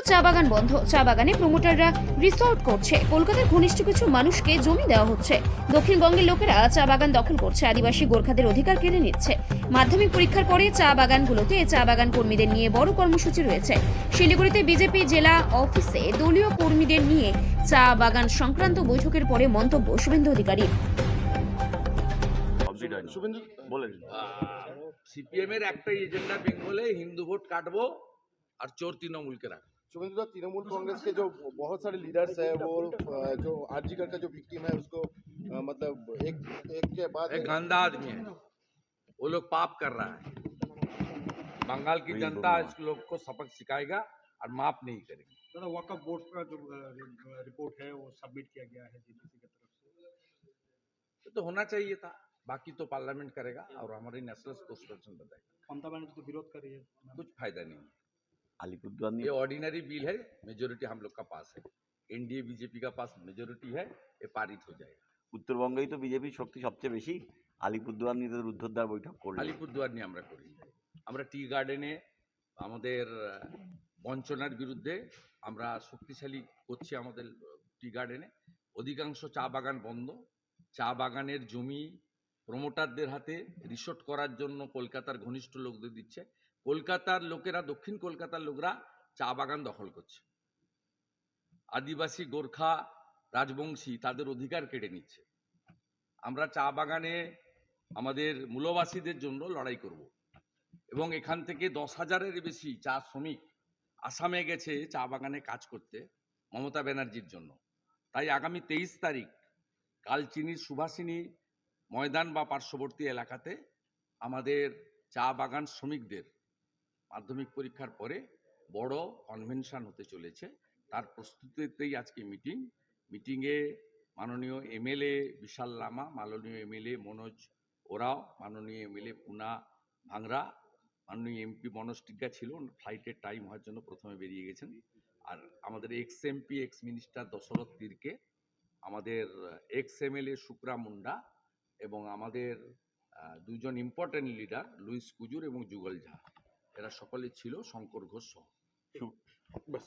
চা বাগান বন্ধ, চা বাগানে প্রমোটাররা রিসর্ট করছে, কলকাতার ঘনিষ্ঠ কিছু মানুষকে জমি দেওয়া হচ্ছে, দক্ষিণবঙ্গের লোকেরা চা বাগান দখল করছে, আদিবাসী গোর্খাদের অধিকার কেড়ে নিচ্ছে। মাধ্যমিক পরীক্ষার পরে চা বাগানগুলোতে চা বাগান কর্মীদের নিয়ে বড় কর্মসূচি রয়েছে। শিলিগুড়িতে বিজেপি জেলা অফিসে দলীয় কর্মীদের নিয়ে চা বাগান সংক্রান্ত বৈঠকের পরে মন্তব্য শুভেন্দু অধিকারী। শুভেন্দু বলেন, সিপিএমের একটা এজেंडा बेंगोले हिंदू वोट काटबो और चोर तृणमूल के रख। शुभेंदु दा, तृणमूल कांग्रेस के जो बहुत सारे लीडर्स है वो जो आरजीकर का जो विक्टिम है उसको मतलब एक के बाद एक गंदा आदमी है, वो लोग पाप कर रहा है। बंगाल की जनता इस लोग को सबक सिखाएगा और माफ नहीं करेगी। दादा वक्फ बोर्ड का जो रिपोर्ट है वो सबमिट किया गया है जेपीसी की तरफ से, तो होना चाहिए था, बाकी तो पार्लियामेंट करेगा और हमारी नेशनल स्पोक्सपर्सन बताएगा। ममता बनर्जी तो विरोध कर रही है, कुछ फायदा नहीं है। अलीपुरद्वार ये ऑर्डिनरी बिल है, मेजोरिटी हम लोग का पास है, एनडीए बीजेपी का पास मेजोरिटी है, ये पारित हो जाएगा। उत्तरबंगेই তো বিজেপির শক্তি সবচেয়ে বেশি। আলিপুরদুয়ার নিয়ে তাদের রুদ্ধদ্বার বৈঠক করলেন। আলিপুরদুয়ার নিয়ে আমরা করি, আমরা টি গার্ডেনে আমাদের বঞ্চনার বিরুদ্ধে আমরা শক্তিশালী করছি। আমাদের টি গার্ডেনে অধিকাংশ চা বাগান বন্ধ, চা বাগানের জমি প্রমোটারদের হাতে রিসোর্ট করার জন্য কলকাতার ঘনিষ্ঠ লোকদের দিচ্ছে। কলকাতার লোকেরা, দক্ষিণ কলকাতার লোকরা চা বাগান দখল করছে, আদিবাসী গোর্খা রাজবংশী তাদের অধিকার কেড়ে নিচ্ছে। আমরা চা বাগানে আমাদের মূলবাসীদের জন্য লড়াই করব এবং এখান থেকে 10,000-এর বেশি চা শ্রমিক আসামে গেছে চা বাগানে কাজ করতে মমতা ব্যানার্জির জন্য। তাই আগামী 23 তারিখ কালচিনির সুভাষিনী ময়দান বা পার্শ্ববর্তী এলাকাতে আমাদের চা বাগান শ্রমিকদের মাধ্যমিক পরীক্ষার পরে বড় কনভেনশন হতে চলেছে। তার প্রস্তুতিতেই আজকে মিটিংয়ে মাননীয় এমএলএ বিশাল লামা, মাননীয় এমএলএ মনোজ ওরাও, মাননীয় এমএলএ পুনা ভাংরা, মাননীয় এমপি মনোজ টিগ্গা ছিল, ফ্লাইটের টাইম হওয়ার জন্য প্রথমে বেরিয়ে গেছেন। আর আমাদের ex MP ex minister Dasharath Tirkey, আমাদের এক্স এমএলএ শুক্রা মুন্ডা এবং আমাদের দুজন ইম্পর্টেন্ট লিডার লুইস কুজুর এবং যুগল ঝা, এরা সকলে ছিল, শঙ্কর ঘোষ সহ। बस